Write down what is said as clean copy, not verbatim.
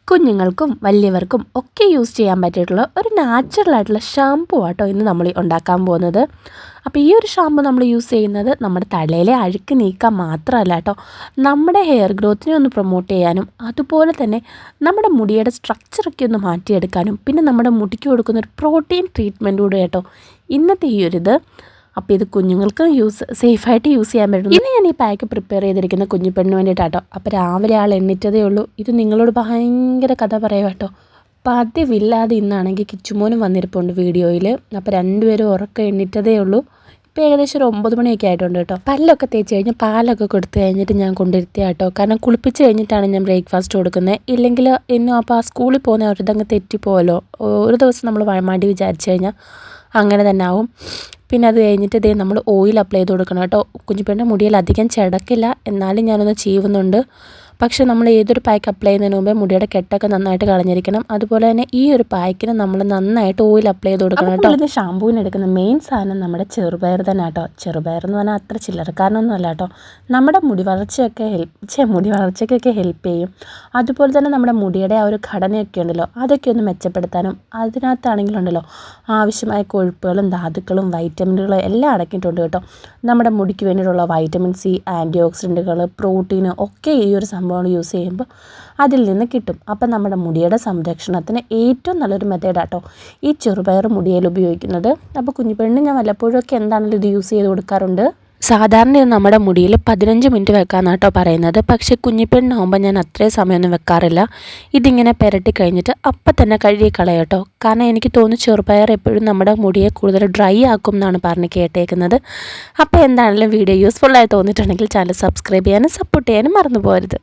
കുഞ്ഞുങ്ങൾക്കും വലിയവർക്കും ഒക്കെ യൂസ് ചെയ്യാൻ പറ്റിയിട്ടുള്ള ഒരു നാച്ചുറൽ ആയിട്ടുള്ള ഷാമ്പു ആട്ടോ ഇന്ന് നമ്മൾ ഉണ്ടാക്കാൻ പോകുന്നത്. അപ്പോൾ ഈ ഒരു ഷാമ്പു നമ്മൾ യൂസ് ചെയ്യുന്നത് നമ്മുടെ തലയിലെ അഴുക്ക് നീക്കാൻ മാത്രമല്ല കേട്ടോ, നമ്മുടെ ഹെയർ ഗ്രോത്തിനെ ഒന്ന് പ്രൊമോട്ട് ചെയ്യാനും അതുപോലെ തന്നെ നമ്മുടെ മുടിയുടെ സ്ട്രക്ചറൊക്കെ ഒന്ന് മാറ്റിയെടുക്കാനും പിന്നെ നമ്മുടെ മുടിക്ക് കൊടുക്കുന്ന ഒരു പ്രോട്ടീൻ ട്രീറ്റ്മെൻറ്റ് കൂടെ കേട്ടോ ഇന്നത്തെ ഈ ഒരു ഇത്. അപ്പോൾ ഇത് കുഞ്ഞുങ്ങൾക്ക് സേഫായിട്ട് യൂസ് ചെയ്യാൻ പറ്റും. ഇന്ന് ഞാൻ ഈ പാക്ക് പ്രിപ്പയർ ചെയ്തിരിക്കുന്ന കുഞ്ഞു പെണ്ണിന് വേണ്ടിയിട്ടാട്ടോ. അപ്പോൾ രാവിലെ ആൾ എണ്ണിറ്റതേ ഉള്ളൂ. ഇത് നിങ്ങളോട് ഭയങ്കര കഥ പറയാം കേട്ടോ. പതിവില്ലാതെ ഇന്നാണെങ്കിൽ കിച്ചുമോനും വന്നിരിപ്പുണ്ട് വീഡിയോയിൽ. അപ്പോൾ രണ്ടുപേരും ഉറക്കം എണ്ണിറ്റതേ ഉള്ളൂ. ഇപ്പോൾ ഏകദേശം ഒരു 9 മണിയൊക്കെ ആയിട്ടുണ്ട് കേട്ടോ. പല്ലൊക്കെ തേച്ച് കഴിഞ്ഞ് പാലൊക്കെ കൊടുത്തു കഴിഞ്ഞിട്ട് ഞാൻ കൊണ്ടിരുത്തിയ കേട്ടോ. കാരണം കുളിപ്പിച്ച് കഴിഞ്ഞിട്ടാണ് ഞാൻ ബ്രേക്ക്ഫാസ്റ്റ് കൊടുക്കുന്നത്. ഇല്ലെങ്കിൽ ഇന്നും അപ്പോൾ ആ സ്കൂളിൽ പോകുന്ന ഒരിതങ്ങ് തെറ്റിപ്പോലോ. ഒരു ദിവസം നമ്മൾ മടി വിചാരിച്ചു കഴിഞ്ഞാൽ അങ്ങനെ തന്നെ ആവും. പിന്നെ അത് കഴിഞ്ഞിട്ട് ഇതേ നമ്മൾ ഓയിൽ അപ്ലൈ ചെയ്ത് കൊടുക്കണം കേട്ടോ. കുഞ്ഞുപെണ്ണിൻ്റെ മുടിയിൽ അധികം ചിടക്കില്ല, എന്നാലും ഞാനൊന്ന് ചീവുന്നുണ്ട്. പക്ഷേ നമ്മൾ ഏതൊരു പാക്ക് അപ്ലൈ ചെയ്യുന്നതിന് മുമ്പേ മുടിയുടെ കെട്ടൊക്കെ നന്നായിട്ട് കളഞ്ഞിരിക്കണം. അതുപോലെ തന്നെ ഈ ഒരു പാക്കിന് നമ്മൾ നന്നായിട്ട് ഓയിൽ അപ്ലൈ ചെയ്ത് കൊടുക്കണം കേട്ടോ. ഇതിന് ഷാമ്പൂവിന് എടുക്കുന്ന മെയിൻ സാധനം നമ്മുടെ ചെറുപയർ തന്നെ കേട്ടോ. ചെറുപയർ എന്ന് പറഞ്ഞാൽ അത്ര ചില്ലറക്കാരനൊന്നും അല്ല കേട്ടോ. നമ്മുടെ മുടി വളർച്ചയ്ക്കൊക്കെ ഹെൽപ്പ് ചെയ്യും. അതുപോലെ തന്നെ നമ്മുടെ മുടിയുടെ ആ ഒരു ഘടനയൊക്കെ ഉണ്ടല്ലോ, അതൊക്കെ ഒന്ന് മെച്ചപ്പെടുത്താനും അതിനകത്താണെങ്കിലുണ്ടല്ലോ ആവശ്യമായ കൊഴുപ്പുകളും ധാതുക്കളും വൈറ്റമിനുകളും എല്ലാം അടക്കിയിട്ടുണ്ട് കേട്ടോ. നമ്മുടെ മുടിക്ക് വേണ്ടിയിട്ടുള്ള വൈറ്റമിൻ സി, ആൻറ്റി ഓക്സിഡൻറ്റുകൾ, പ്രോട്ടീൻ ഒക്കെ ഈ ഒരു സംഭവം യൂസ് ചെയ്യുമ്പോൾ അതിൽ നിന്ന് കിട്ടും. അപ്പം നമ്മുടെ മുടിയുടെ സംരക്ഷണത്തിന് ഏറ്റവും നല്ലൊരു മെത്തേഡാട്ടോ ഈ ചെറുപയർ മുടിയിൽ ഉപയോഗിക്കുന്നത്. അപ്പോൾ കുഞ്ഞുപെണ്ണിന് ഞാൻ വല്ലപ്പോഴും ഒക്കെ എന്താണെങ്കിലും ഇത് യൂസ് ചെയ്ത് കൊടുക്കാറുണ്ട്. സാധാരണ നമ്മുടെ മുടിയിൽ 15 മിനിറ്റ് വെക്കാമെന്നാണ് കേട്ടോ പറയുന്നത്. പക്ഷേ കുഞ്ഞിപ്പെണ്ണാകുമ്പോൾ ഞാൻ അത്രയും സമയമൊന്നും വെക്കാറില്ല. ഇതിങ്ങനെ പുരട്ടി കഴിഞ്ഞിട്ട് അപ്പം തന്നെ കഴുകി കളയാം കേട്ടോ. കാരണം എനിക്ക് തോന്നുന്നു ചെറുപയർ എപ്പോഴും നമ്മുടെ മുടിയെ കൂടുതൽ ഡ്രൈ ആക്കും എന്നാണ് പറഞ്ഞ് കേട്ടേക്കുന്നത്. അപ്പോൾ എന്താണെങ്കിലും വീഡിയോ യൂസ്ഫുള്ളായി തോന്നിയിട്ടുണ്ടെങ്കിൽ ചാനൽ സബ്സ്ക്രൈബ് ചെയ്യാനും സപ്പോർട്ട് ചെയ്യാനും മറന്നു പോകരുത്.